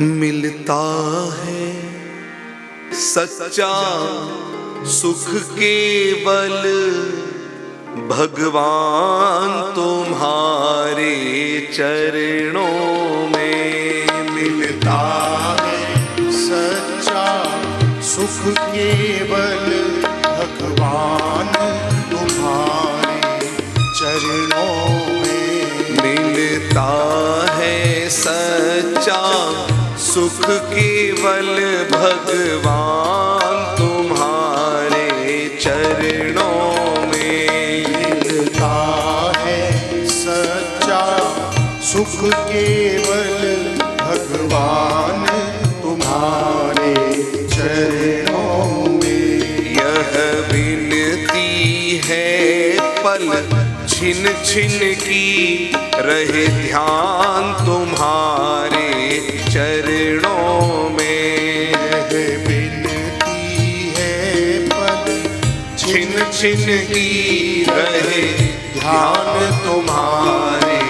मिलता है सच्चा सुख केवल भगवान तुम्हारे चरणों में। मिलता है सच्चा सुख केवल भगवान तुम्हारे चरणों में। मिलता है सच्चा सुख केवल भगवान तुम्हारे चरणों में। मिलता है सच्चा सुख केवल भगवान तुम्हारे चरणों में। यह विनती है पल छिन छिन की रहे ध्यान तुम्हारे चरणों में। यह विनती है पल छिन छिन की रहे ध्यान तुम्हारे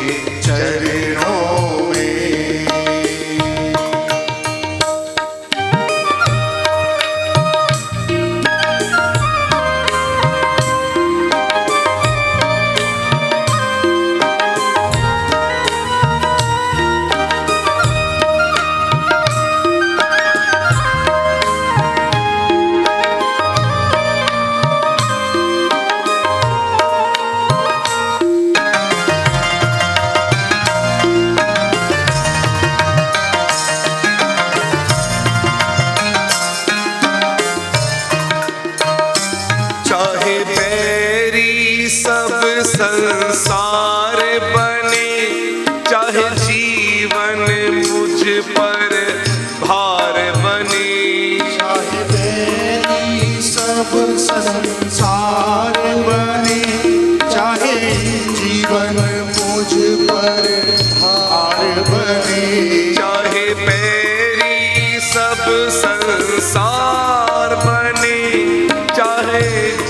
चरणों में। चाहे बैरी सब संसार बने, चाहे जीवन मुझ पर भार बने। चाहे बैरी सब संसार बने, चाहे जीवन मुझ पर भार बने। चाहे बैरी सब संसार बने, चाहे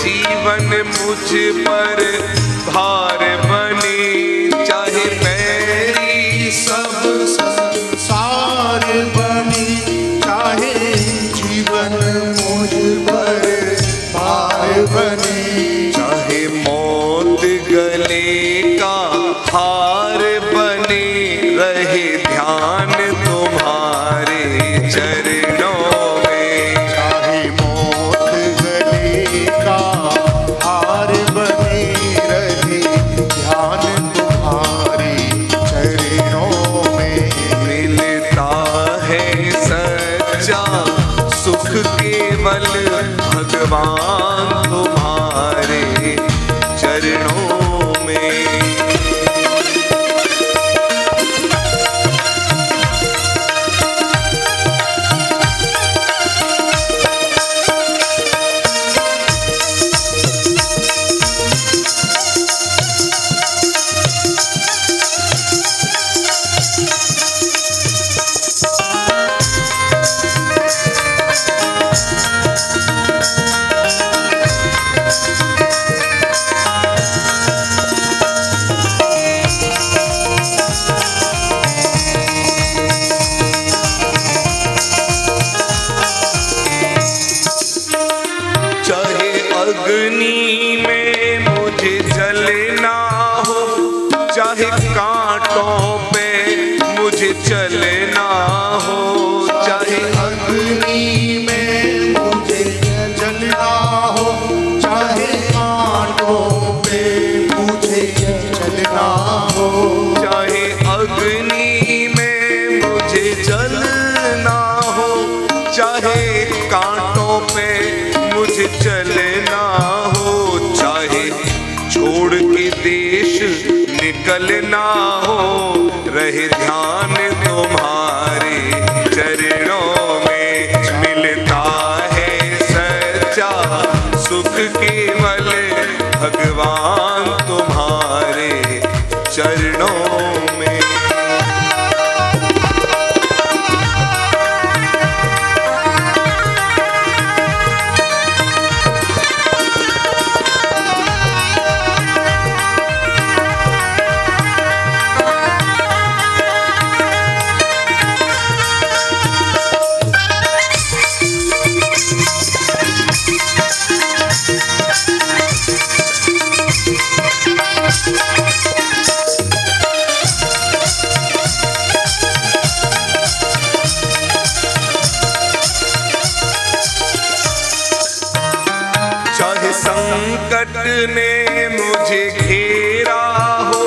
जीवन मुझ पर भार बने। चाहे बैरी सब संसार बने, चाहे जीवन मुझ पर भार बने। चाहे मौत गले का हार बने, रहे ध्यान तुम्हारे चरणों में। चाहे मौत गले का हार बने, रहे ध्यान तुम्हारे चरणों में। मिलता है सच्चा सुख केवल भगवान तुम्हारे चरणों में। चाहे अग्नि में मुझे जलना हो, चाहे कांटों पे मुझे चलना हो। चाहे अग्नि में मुझे जलना हो, चाहे कांटों पे मुझे चलना हो। चाहे अग्नि में मुझे जलना हो, चाहे कांटों पे मुझे चलना हो। चाहे छोड़ के देश निकलना हो, रहे ध्यान तुम्हारे चरणों में। मिलता है सच्चा सुख केवल भगवान तुम्हारे चरणों में। ने मुझे घेरा हो,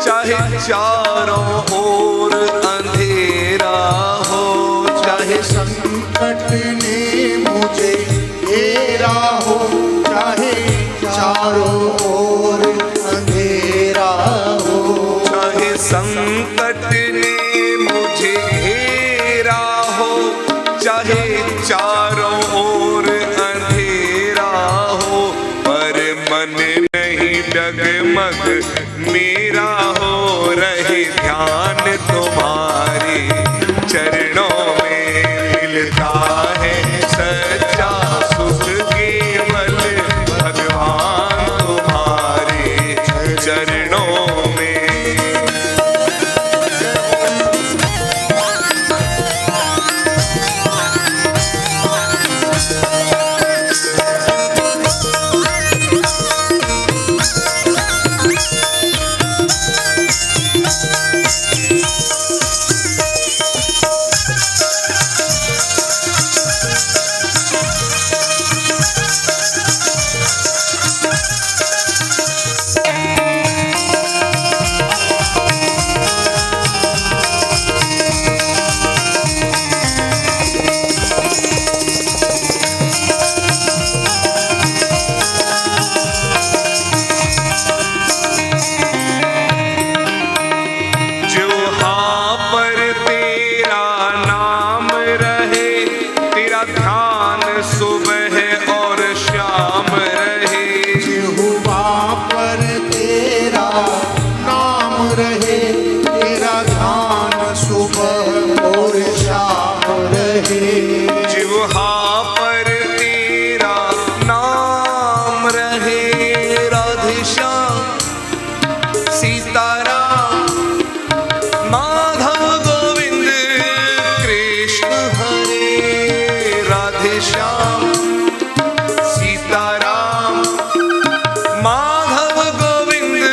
चाहे चारों ओर अंधेरा हो, चाहे संकट ने मुझे घेरा हो, चाहे चारों ओर अंधेरा हो, चाहे संकट ने मुझे घेरा हो, चाहे चारों ओर अंधेरा हो, पर मन नहीं डगमग मेरा हो, रहे ध्यान तुम्हारे चरणों में। मिलता है सच्चा सुख केवल भगवान तुम्हारे चरणों में। जिह्वा पर तेरा नाम रहे, राधे श्याम सीताराम माधव गोविंद कृष्ण हरे, राधे श्याम सीताराम माधव गोविंद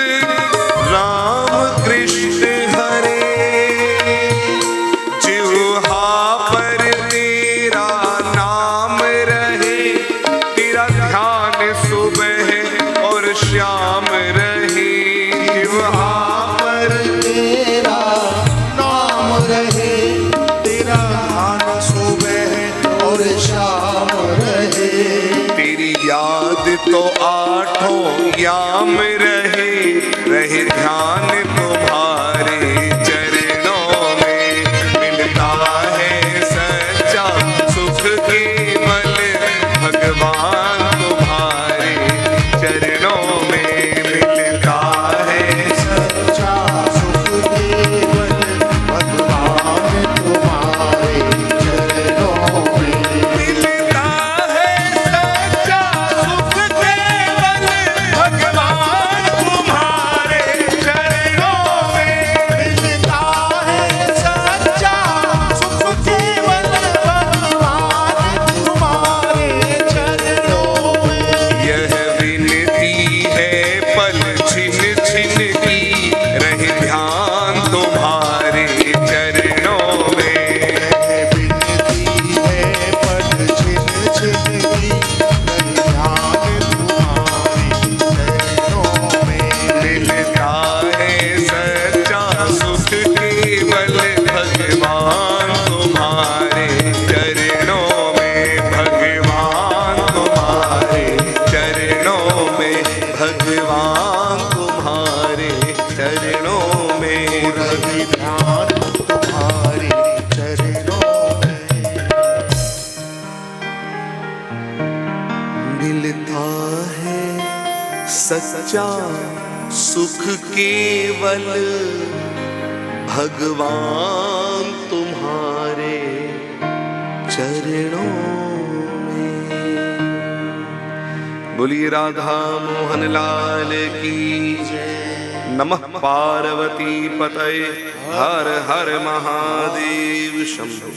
राम कृष्ण हरे। जिह्वा पर तेरा नाम रहे, तेरा ध्यान सुबह और शाम रहे। जिह्वा पर तेरा नाम रहे, तेरा ध्यान सुबह और शाम रहे। तेरी याद तो आठों याम रहे, रहे ध्यान तुम्हारे चरणों में। मिलता है सच्चा सुख केवल भगवान तुम्हारे चरणों में। मिलता है सच्चा सुख केवल भगवान तुम्हारे चरणों में। मिलता है सच्चा सुख केवल भगवान तुम्हारे चरणों में। मिलता है सच्चा सुख केवल भगवान तुम्हारे चरणों में। यह विनती है पल छिन छिन की, रहे ध्यान तुम्हारे चरणों में। विनती है पल छिन छिन की, ध्यान तुम्हारे चरणों में। मिलता है सच्चा सुख केवल भगवान तुम्हारे चरणों में। भगवान तुम्हारे चरणों में, भगवान तुम्हारे चरणों में। रवि ध्यान तुम्हारे चरणों में। मिलता है सच्चा सुख केवल भगवान तुम्हारे चरणों में। बोलिए राधा मोहन लाल की जय। नमः पार्वती पतये हर हर महादेव शंभो।